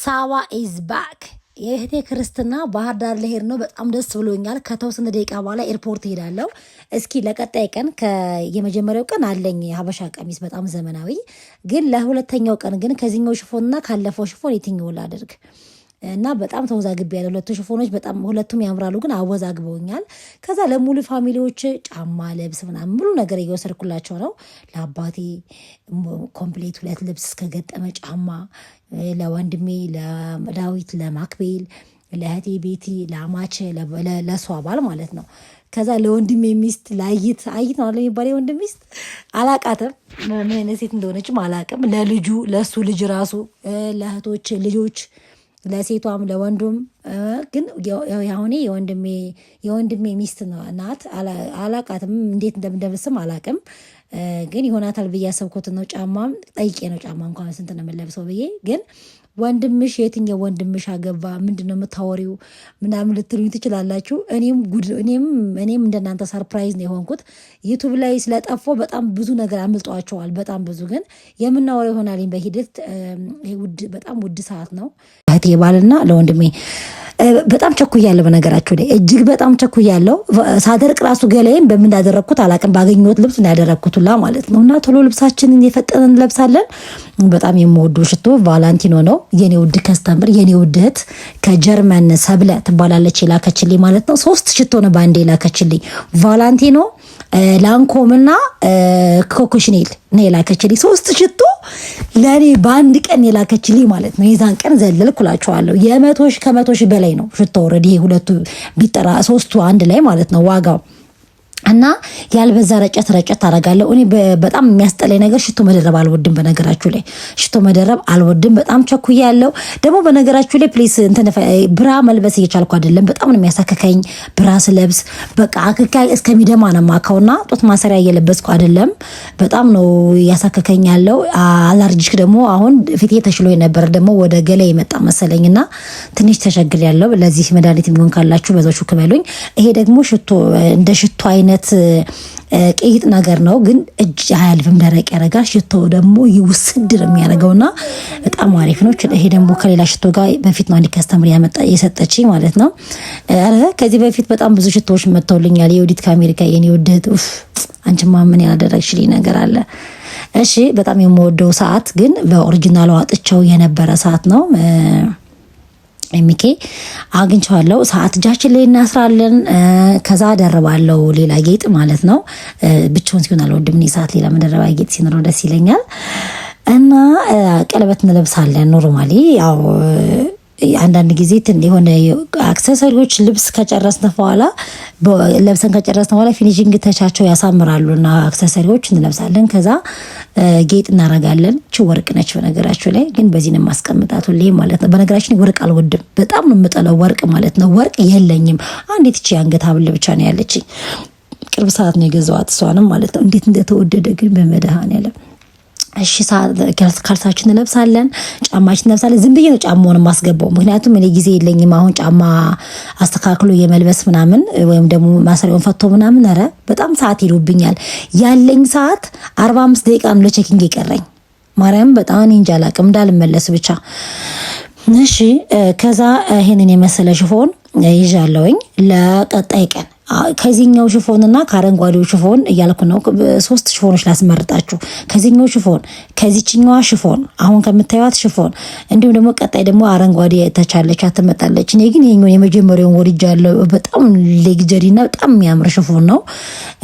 ሳባ ኢዝ ባክ። የእህቴ ክርስትና ባህር ዳር ልሄድ ነው። በጣም ደስ ብሎኛል። ከተወሰነ ደቂቃ በኋላ ኤርፖርት ሄዳለሁ። እስኪ ለቀጣይ ቀን የመጀመሪያው ቀን አለኝ ሀበሻ ቀሚስ በጣም ዘመናዊ፣ ግን ለሁለተኛው ቀን ግን ከዚህኛው ሽፎንና ካለፈው ሽፎን የትኛው ላድርግ እና በጣም ተወዛግቤ ያለ ሁለቱ ሽፎኖች በጣም ሁለቱም ያምራሉ፣ ግን አወዛግበውኛል። ከዛ ለሙሉ ፋሚሊዎች ጫማ፣ ልብስ ምናምን ሙሉ ነገር እየወሰድኩላቸው ነው። ለአባቴ ኮምፕሌት 2 ልብስ እስከገጠመ ጫማ፣ ለወንድሜ ለዳዊት፣ ለማክቤል፣ ለእህቴ ቤቲ፣ ለአማቼ፣ ለሷ ባል ማለት ነው። ከዛ ለወንድሜ ሚስት ለአይት ነው የሚባለው የወንድም ሚስት አላቃትም፣ ምን አይነት ሴት እንደሆነችም አላቅም። ለልጁ ለሱ ልጅ ራሱ ለእህቶች ልጆች ለሴቷም ለወንዱም ግን ያሁኔ የወንድሜ ሚስት ናት። አላቃትም እንዴት እንደምደብስም አላቅም፣ ግን ይሆናታል ብዬ ያሰብኩት ነው። ጫማም ጠይቄ ነው ጫማ እንኳን ስንት ነው የምለብሰው ብዬ። ግን ወንድምሽ የትኛው ወንድምሽ አገባ ምንድን ነው የምታወሪው ምናምን ልትሉኝ ትችላላችሁ። እኔም እንደናንተ ሰርፕራይዝ ነው የሆንኩት። ዩቱብ ላይ ስለጠፋሁ በጣም ብዙ ነገር አምልጧቸዋል፣ በጣም ብዙ። ግን የምናወራው ይሆናል በሂደት። በጣም ውድ ሰዓት ነው እህቴ ባልና ለወንድሜ በጣም ቸኩያለሁ። በነገራችሁ ላይ እጅግ በጣም ቸኩያለሁ። ሳደርቅ ራሱ ገላዬን በምን እንዳደረግኩት አላቅም። ባገኘሁት ልብስ እንዳደረግኩትላ ማለት ነው። እና ቶሎ ልብሳችንን የፈጠን እንለብሳለን። በጣም የምወደው ሽቶ ቫላንቲኖ ነው። የኔ ውድ ከስተምር፣ የኔ ውድ እህት ከጀርመን ሰብለ ትባላለች የላከችልኝ ማለት ነው። 3 ሽቶ ነው በአንዴ የላከችልኝ። ቫላንቲኖ፣ ላንኮም እና ኮኮሽኔል ነው የላከችልኝ። 3 ሽቶ ለእኔ በአንድ ቀን የላከችልኝ ማለት ነው። የዛን ቀን ዘለልኩላቸዋለሁ። ከመቶ ሺህ በላይ ነው ሽቶ ኦልሬዲ ሁለቱ ቢጠራ 3ቱ አንድ ላይ ማለት ነው ዋጋው። እና ያልበዛ ረጨት አደርጋለሁ። እኔ በጣም የሚያስጠላኝ ነገር ሽቶ መደረብ አልወድም። በነገራችሁ ላይ ሽቶ መደረብ አልወድም። በጣም ቸኩያለሁ። ደግሞ በነገራችሁ ላይ ፕሊስ ብራ መልበስ እየቻልኩ አይደለም። በጣም ነው የሚያሳከከኝ ብራ ስለብስ። በቃ አክካይ እስከሚደማ ነው ማካውና ጦት ማሰሪያ እየለበስኩ አይደለም። በጣም ነው ያሳከከኝ ያለው። አላርጂክ ደግሞ አሁን ፊቴ ተሽሎ ነበር፣ ደግሞ ወደ ገላ የመጣ መሰለኝና ትንሽ ተቸግሬያለሁ። ለዚህ መድኃኒት የሚሆን ካላችሁ በዛችሁ ክበሉኝ። ይሄ ደግሞ ሽቶ እንደ ሽቶ አይነት ቅይጥ ነገር ነው፣ ግን እጅ አያልፍም፣ ደረቅ ያደርጋል። ሽቶ ደግሞ ይውስድር የሚያደርገውና በጣም አሪፍ ነው። ይሄ ደግሞ ከሌላ ሽቶ ጋር በፊት ነው አንድ ከስተምር የሰጠችኝ ማለት ነው። ከዚህ በፊት በጣም ብዙ ሽቶዎች መጥተውልኛል። የውዲት ከአሜሪካ የኔ ውድት አንቺማ ምን ያላደረግሽልኝ ነገር አለ። እሺ በጣም የምወደው ሰዓት ግን በኦሪጂናሉ አጥቸው የነበረ ሰዓት ነው። ኤሚኬ አግኝቼዋለሁ። ሰዓት እጃችን ላይ እናስራለን። ከዛ ደርባለው ሌላ ጌጥ ማለት ነው። ብቻውን ሲሆን አልወድም እኔ። ሰዓት ሌላ መደረባ ጌጥ ሲኖረው ደስ ይለኛል። እና ቀለበት እንለብሳለን ኖርማሊ። ያው አንዳንድ ጊዜ የሆነ አክሰሰሪዎች ልብስ ከጨረስን በኋላ ለብሰን ከጨረስን በኋላ ፊኒሽንግ ተቻቸው ያሳምራሉ እና አክሰሰሪዎች እንለብሳለን። ከዛ ጌጥ እናረጋለን። ቺ ወርቅ ነች በነገራችሁ ላይ፣ ግን በዚህ ነው ማስቀምጣት ሁሌ ማለት ነው። በነገራችሁ ወርቅ አልወድም፣ በጣም ነው የምጠላው ወርቅ ማለት ነው። ወርቅ የለኝም። አንዲት ቺ አንገት ሀብል ብቻ ነው ያለችኝ። ቅርብ ሰዓት ነው የገዛኋት እሷንም ማለት ነው። እንዴት እንደተወደደ ግን በመድኃኔዓለም። እሺ ካልሳችን እንለብሳለን፣ ጫማችን እንለብሳለን። ዝም ብዬ ነው ጫማውን ማስገባው፣ ምክንያቱም እኔ ጊዜ የለኝም አሁን ጫማ አስተካክሎ የመልበስ ምናምን፣ ወይም ደግሞ ማሰሪያውን ፈቶ ምናምን። ኧረ በጣም ሰዓት ሄዶብኛል። ያለኝ ሰዓት 45 ደቂቃ ነው ለቼኪንግ የቀረኝ። ማርያም በጣም እንጃ አላቅም እንዳልመለስ ብቻ። እሺ ከዛ ይሄንን የመሰለ ሽፎን ይዣለሁኝ ለቀጣይ ቀን። ከዚህኛው ሽፎንና ከአረንጓዴው ሽፎን እያልኩ ነው። 3 ሽፎኖች ላስመርጣችሁ። ከዚህኛው ሽፎን፣ ከዚችኛዋ ሽፎን፣ አሁን ከምታዩት ሽፎን፣ እንዲሁም ደግሞ ቀጣይ ደግሞ አረንጓዴ ተቻለች አትመጣለች። እኔ ግን ይሄኛው የመጀመሪያውን ወድጃለሁ። በጣም ሌግጀሪና በጣም የሚያምር ሽፎን ነው።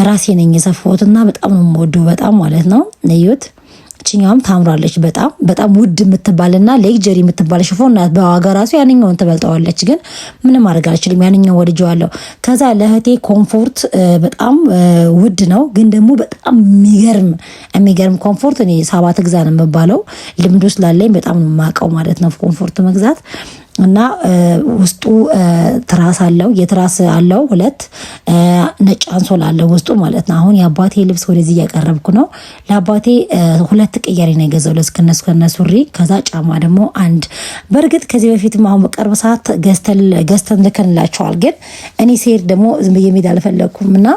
ራሴ ነኝ የሰፋሁትና በጣም ነው የምወደው፣ በጣም ማለት ነው። ነዩት። እችኛዋም ታምራለች። በጣም ውድ የምትባልና ሌክጀሪ የምትባል ሽፎን ናት። በዋጋ ራሱ ያንኛውን ትበልጠዋለች፣ ግን ምንም ማድረግ አልችልም። ያንኛው ወድጀዋለሁ። ከዛ ለእህቴ ኮምፎርት በጣም ውድ ነው፣ ግን ደግሞ በጣም የሚገርም ኮምፎርት። እኔ 7 ግዛ ነው የምባለው፣ ልምዱ ስላለኝ በጣም ነው የማውቀው ማለት ነው ኮምፎርት መግዛት። እና ውስጡ ትራስ አለው፣ የትራስ አለው 2 ነጭ አንሶላ አለው ውስጡ ማለት ነው። አሁን የአባቴ ልብስ ወደዚህ እያቀረብኩ ነው። ለአባቴ 2 ቅያሬ ነው የገዛው ከነሱሪ። ከዛ ጫማ ደግሞ 1። በእርግጥ ከዚህ በፊትም አሁን በቅርብ ሰዓት ገዝተን ልከንላቸዋል። ግን እኔ ሲሄድ ደግሞ ዝም ብዬ መሄድ አልፈለኩም እና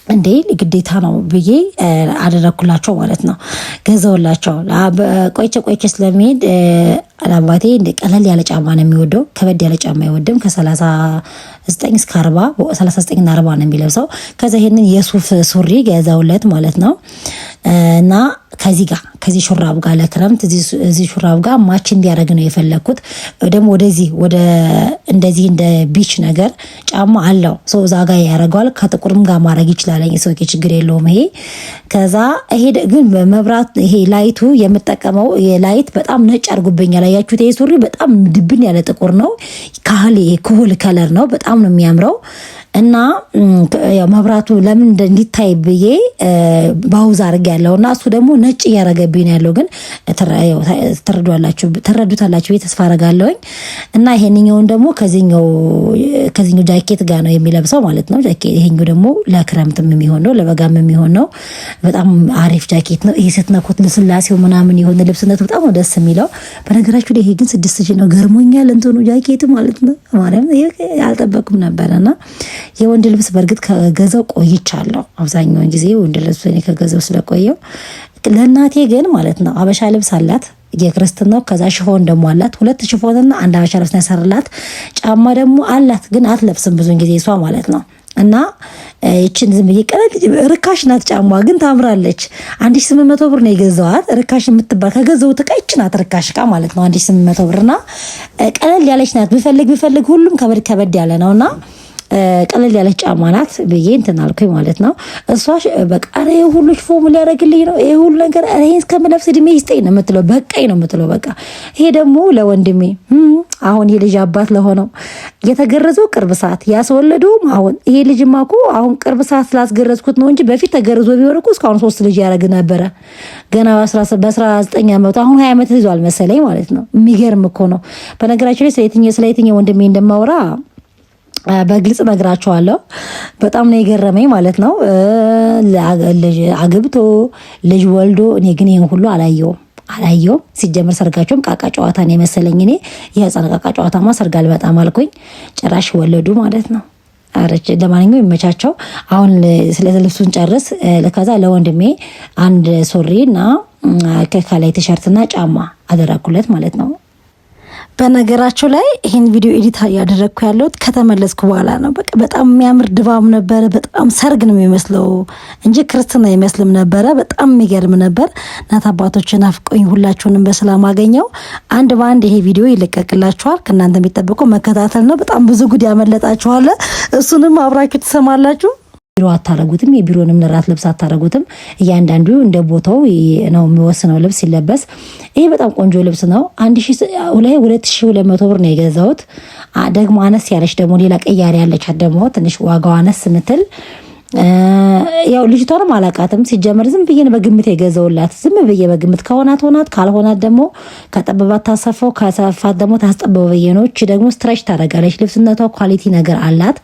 እንዴ ግዴታ ነው ብዬ አደረኩላቸው ማለት ነው። ገዘውላቸው ቆይቼ ስለሚሄድ አባቴ እንደ ቀለል ያለ ጫማ ነው የሚወደው፣ ከበድ ያለ ጫማ አይወድም። ከ39 እስከ 40 39 እና 40 ነው የሚለብሰው። ከዛ ይሄንን የሱፍ ሱሪ ገዛውለት ማለት ነው እና ከዚህ ሹራብ ጋር ለክረምት እዚህ ሹራብ ጋር ማች እንዲያደርግ ነው የፈለግኩት። ደግሞ ወደ እንደዚህ እንደ ቢች ነገር ጫማ አለው ሰው እዛ ጋር ያደርገዋል። ከጥቁርም ጋር ማድረግ ይችላል ሰው ችግር የለውም ይሄ። ከዛ ይሄ ግን መብራት ይሄ ላይቱ የምጠቀመው የላይት በጣም ነጭ አድርጉብኛል። ያያችሁት ይሄ ሱሪ በጣም ድብን ያለ ጥቁር ነው። ኩል ከለር ነው። በጣም ነው የሚያምረው እና ያው መብራቱ ለምን እንዲታይ ብዬ ባውዝ አድርግ ያለው እና እሱ ደግሞ ነጭ እያረገብኝ ነው ያለው። ግን ተረዱታላችሁ ተስፋ አረጋለሁኝ። እና ይሄንኛውን ደግሞ ከዚህኛው ጃኬት ጋር ነው የሚለብሰው ማለት ነው። ይሄኛው ደግሞ ለክረምትም የሚሆን ነው፣ ለበጋም የሚሆን ነው። በጣም አሪፍ ጃኬት ነው። ይሄ ስትነኩት ልስላሴው ምናምን የሆነ ልብስነቱ በጣም ነው ደስ የሚለው። በነገራችሁ ላይ ይሄ ግን 6000 ነው። ገርሞኛል እንትኑ ጃኬት ማለት ነው። ማርያም አልጠበቅኩም ነበረና የወንድ ልብስ በእርግጥ ከገዛው ቆይቻለሁ። አብዛኛውን ጊዜ ወንድ ልብስ እኔ ከገዛው ስለቆየው። ለእናቴ ግን ማለት ነው አበሻ ልብስ አላት የክርስትናው። ከዛ ሽፎን ደግሞ አላት 2 ሽፎንና 1 አበሻ ልብስ ነው ያሰራላት። ጫማ ደግሞ አላት ግን አትለብስም ብዙን ጊዜ እሷ ማለት ነው። እና እቺን ዝም ብዬ ርካሽ ናት። ጫማ ግን ታምራለች። 1800 ብር ነው የገዛዋት። ርካሽ የምትባል ከገዛው ተቀይጭ ናት። ርካሽ እቃ ማለት ነው 1800 ብርና ቀለል ያለች ናት። ብፈልግ ሁሉም ከበድ ያለ ነውና ቀለል ያለች ጫማ ናት ብዬ እንትን አልኩኝ ማለት ነው። እሷ በቃ ይሄ ሁሉ ፎም ሊያደርግልኝ ነው ይሄ ሁሉ ነገር ይሄን እስከምለብስ እድሜ ይስጠኝ ነው የምትለው። በቃኝ ነው የምትለው። በቃ ይሄ ደግሞ ለወንድሜ አሁን የልጅ አባት ለሆነው የተገረዘው ቅርብ ሰዓት ያስወለደውም አሁን ይሄ ልጅማ እኮ አሁን ቅርብ ሰዓት ስላስገረዝኩት ነው እንጂ በፊት ተገርዞ ቢሆን እኮ እስካሁን 3 ልጅ ያደርግ ነበረ። ገና በ19 ዓመቱ አሁን 20 ዓመት ይዟል መሰለኝ ማለት ነው። የሚገርም እኮ ነው። በነገራችን ላይ ስለየትኛው ወንድሜ እንደማወራ በግልጽ ነግራቸዋለሁ። በጣም ነው የገረመኝ ማለት ነው። አግብቶ ልጅ ወልዶ እኔ ግን ይሄን ሁሉ አላየውም። ሲጀመር ሰርጋቸውም ቃቃ ጨዋታ ነው የመሰለኝ። እኔ የህፃን ቃቃ ጨዋታማ ሰርግ አልበጣም አልኩኝ። ጭራሽ ወለዱ ማለት ነው። ለማንኛውም ይመቻቸው። አሁን ስለ ልብሱን ጨርስ። ከዛ ለወንድሜ አንድ ሱሪ እና ከላይ ቲሸርትና ጫማ አደረኩለት ማለት ነው። በነገራቸው ላይ ይሄን ቪዲዮ ኤዲት ያደረግኩ ያለሁት ከተመለስኩ በኋላ ነው። በቃ በጣም የሚያምር ድባብ ነበረ። በጣም ሰርግ ነው የሚመስለው እንጂ ክርስትና አይመስልም ነበረ። በጣም የሚገርም ነበር። እናት አባቶች ናፍቆኝ ሁላችሁንም በሰላም አገኘው። አንድ በአንድ ይሄ ቪዲዮ ይለቀቅላችኋል። ከእናንተ የሚጠብቀው መከታተል ነው። በጣም ብዙ ጉድ ያመለጣችኋል። እሱንም አብራችሁ ትሰማላችሁ። ቢሮ አታረጉትም። የቢሮንም ለራት ልብስ አታረጉትም። እያንዳንዱ እንደ ቦታው ነው የሚወስነው ልብስ ሲለበስ። ይሄ በጣም ቆንጆ ልብስ ነው። 2200 ብር ነው የገዛሁት። ደግሞ አነስ ያለች ደግሞ ሌላ ቀያሪ ያለች ደግሞ ትንሽ ዋጋው አነስ ምትል ያው ልጅቷንም አላቃትም ሲጀመር ዝም ብዬ በግምት የገዘውላት። ዝም ብዬ በግምት ከሆናት ሆናት ካልሆናት ደግሞ ከጠበባት ታሰፈው ከሰፋት ደግሞ ታስጠበበ ብዬ ነው። እቺ ደግሞ ስትሬች ታደርጋለች። ልብስነቷ ኳሊቲ ነገር አላት።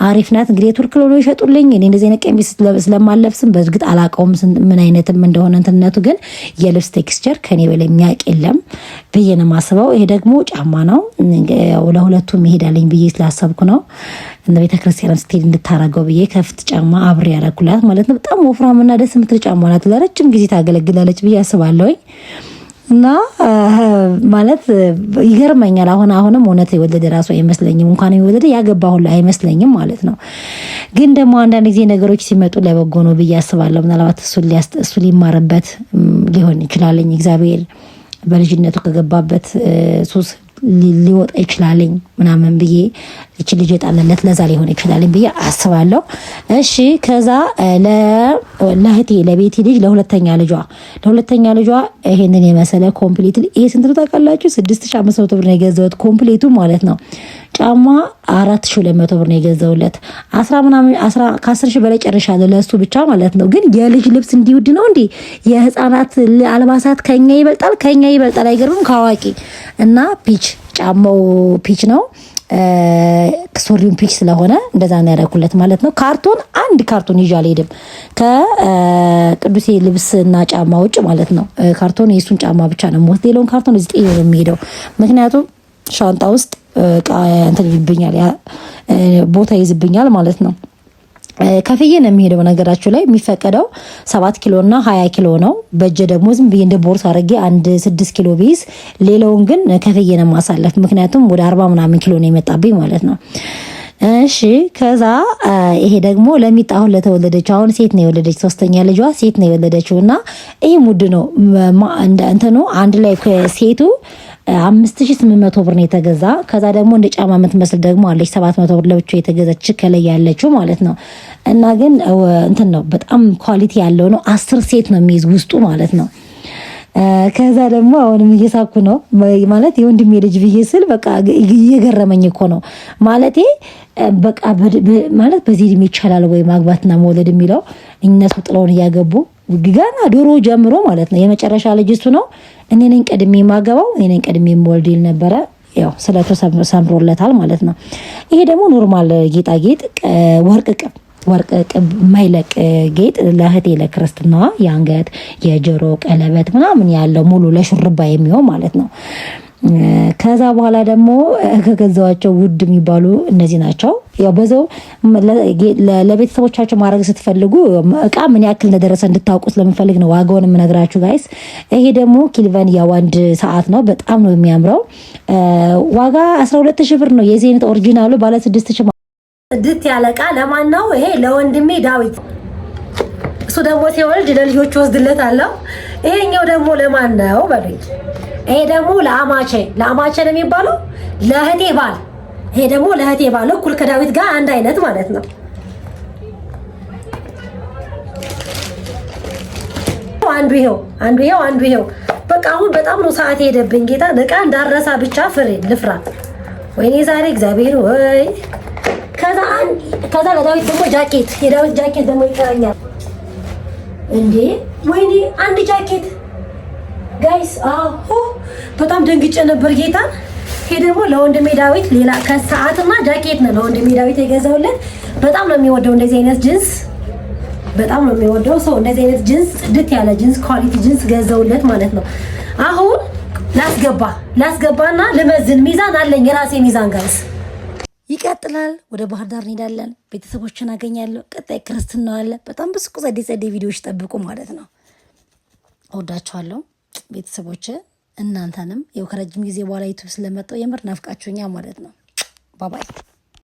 አሪፍ ናት። እንግዲህ ቱርክ ሎሎ ይሸጡልኝ። እኔ እንደዚህ አይነት ቀሚስ ስለማለብስም በእርግጥ አላቀውም ምን አይነትም እንደሆነ እንትነቱ። ግን የልብስ ቴክስቸር ከኔ በላይ የሚያውቅ የለም ብዬ ነው የማስበው። ይሄ ደግሞ ጫማ ነው። ለሁለቱም ይሄዳልኝ ብዬ ስላሰብኩ ነው። እንደ ቤተክርስቲያን ስትሄድ እንድታረገው ብዬ ከፍት ጫማ አብሬ ያረኩላት ማለት ነው። በጣም ወፍራምና ደስ የምትል ጫማ ናት። ለረጅም ጊዜ ታገለግላለች ብዬ አስባለሁ። እና ማለት ይገርመኛል። አሁንም እውነት የወለደ ራሱ አይመስለኝም። እንኳን የወለደ ያገባ ሁሉ አይመስለኝም ማለት ነው። ግን ደግሞ አንዳንድ ጊዜ ነገሮች ሲመጡ ለበጎ ነው ብዬ አስባለሁ። ምናልባት እሱ ሊማርበት ሊሆን ይችላልኝ። እግዚአብሔር በልጅነቱ ከገባበት ሱስ ሊወጣ ይችላልኝ ምናምን ብዬ እቺ ልጅ የጣለለት ለዛ ሊሆን ይችላልኝ ብዬ አስባለሁ። እሺ ከዛ ለእህቴ ለቤቲ ልጅ ለሁለተኛ ልጇ ይሄንን የመሰለ ኮምፕሊት ይሄ ስንት ነው ታውቃላችሁ? 6500 ብር ነው የገዛሁት ኮምፕሊቱ ማለት ነው። ጫማ 4200 ብር ነው የገዛሁለት። 10 ሺህ በላይ ጨርሻለሁ ለሱ ብቻ ማለት ነው። ግን የልጅ ልብስ እንዲውድ ነው እንዴ? የህፃናት አልባሳት ከኛ ይበልጣል። አይገርምም? ከአዋቂ እና ጫማው ፒች ነው። ሱሪውን ፒች ስለሆነ እንደዛ ነው ያደረኩለት ማለት ነው። አንድ ካርቶን ይዤ አልሄድም ከቅዱሴ ልብስና ጫማ ውጭ ማለት ነው። ካርቶን የሱን ጫማ ብቻ ነው የምወስድ። ሌላውን ካርቶን እዚህ ጥዬ ነው የሚሄደው። ምክንያቱም ሻንጣ ውስጥ እንትን ይብኛል፣ ቦታ ይዝብኛል ማለት ነው። ከፍዬ ነው የሚሄደው። ነገራችሁ ላይ የሚፈቀደው 7 ኪሎ እና 20 ኪሎ ነው። በእጄ ደግሞ ዝም ብዬ እንደ ቦርሳ አድርጌ 6 ኪሎ ቢይዝ ሌላውን ግን ከፍዬ ነው ማሳለፍ። ምክንያቱም ወደ 40 ምናምን ኪሎ ነው የመጣብኝ ማለት ነው። እሺ ከዛ ይሄ ደግሞ ለሚጣ አሁን ለተወለደችው አሁን ሴት ነው የወለደች 3ኛ ልጇ ሴት ነው የወለደችው እና ይሄ ሙድ ነው እንትኑ አንድ ላይ ሴቱ 5800 ብር ነው የተገዛ። ከዛ ደግሞ እንደ ጫማ የምትመስል ደግሞ አለች 700 ብር ለብቻ የተገዛች ከላይ ያለችው ማለት ነው። እና ግን እንትን ነው በጣም ኳሊቲ ያለው ነው። 10 ሴት ነው የሚይዝ ውስጡ ማለት ነው። ከዛ ደግሞ አሁንም እየሳኩ ነው ማለት የወንድሜ ልጅ ብዬ ስል በቃ እየገረመኝ እኮ ነው ማለቴ በቃ ማለት በዚህ እድሜ ይቻላል ወይ ማግባትና መውለድ የሚለው እነሱ ጥለውን እያገቡ ገና ዶሮ ጀምሮ ማለት ነው። የመጨረሻ ልጅ እሱ ነው። እኔ ነኝ ቀድሜ የማገባው እኔ ነኝ ቀድሜ የምወልድ ይል ነበረ። ያው ስለቶ ሰምሮለታል ማለት ነው። ይሄ ደግሞ ኖርማል ጌጣጌጥ ወርቅ ቅብ ማይለቅ ጌጥ ለእህቴ ለክርስትናዋ የአንገት የጆሮ ቀለበት ምናምን ያለው ሙሉ ለሹርባ የሚሆን ማለት ነው። ከዛ በኋላ ደግሞ ከገዛዋቸው ውድ የሚባሉ እነዚህ ናቸው። ያው በዛው ለቤተሰቦቻቸው ማድረግ ስትፈልጉ እቃ ምን ያክል እንደደረሰ እንድታውቁ ስለምፈልግ ነው ዋጋውን የምነግራችሁ ጋይስ። ይሄ ደግሞ ኪልቨን የወንድ ሰዓት ነው። በጣም ነው የሚያምረው። ዋጋ 12000 ብር ነው። የዜኒት ኦሪጂናሉ ባለ 6000 ድት ያለ እቃ ለማን ነው? ይሄ ለወንድሜ ዳዊት። እሱ ደግሞ ሲወልድ ለልጆቹ ወስድለታለሁ። ይሄኛው ደግሞ ለማን ነው በሉኝ። ይሄ ደግሞ ለአማቼ ነው የሚባለው ለእህቴ ባል። ይሄ ደግሞ ለእህቴ ባል እኩል ከዳዊት ጋር አንድ አይነት ማለት ነው። አንዱ ይሄው በቃ አሁን በጣም ነው ሰዓት ሄደብኝ። ጌታ እቃ እንዳረሳ ብቻ ልፍራ። ወይኔ ዛሬ እግዚአብሔር ወይ ከዛ ለዳዊት ደግሞ ጃኬት የዳዊት ጃኬት ደግሞ ይቀረኛል እንዴ! ወይኔ አንድ ጃኬት ጋይስ። በጣም ደንግጬ ነበር ጌታ። ይሄ ደግሞ ለወንድሜ ዳዊት ሌላ ከሰዓትና ጃኬት ነው ለወንድሜ ዳዊት የገዛውለት። በጣም ነው የሚወደው እንደዚህ አይነት ጅንስ፣ በጣም ነው የሚወደው ሰው እንደዚህ አይነት ጅንስ፣ ጽድት ያለ ጅንስ፣ ኳሊቲ ጅንስ ገዛውለት ማለት ነው። አሁን ላስገባና ልመዝን። ሚዛን አለኝ የራሴ ሚዛን ጋይስ። ይቀጥላል። ወደ ባህር ዳር እንሄዳለን። ቤተሰቦችን አገኛለሁ። ቀጣይ ክርስትና አለ። በጣም ብዙ ጸዴ ቪዲዮዎች ጠብቁ ማለት ነው። እወዳችኋለሁ ቤተሰቦች። እናንተንም ይኸው ከረጅም ጊዜ በኋላ ዩቱብ ስለመጣሁ የምር ናፍቃችሁኛ ማለት ነው። ባባይ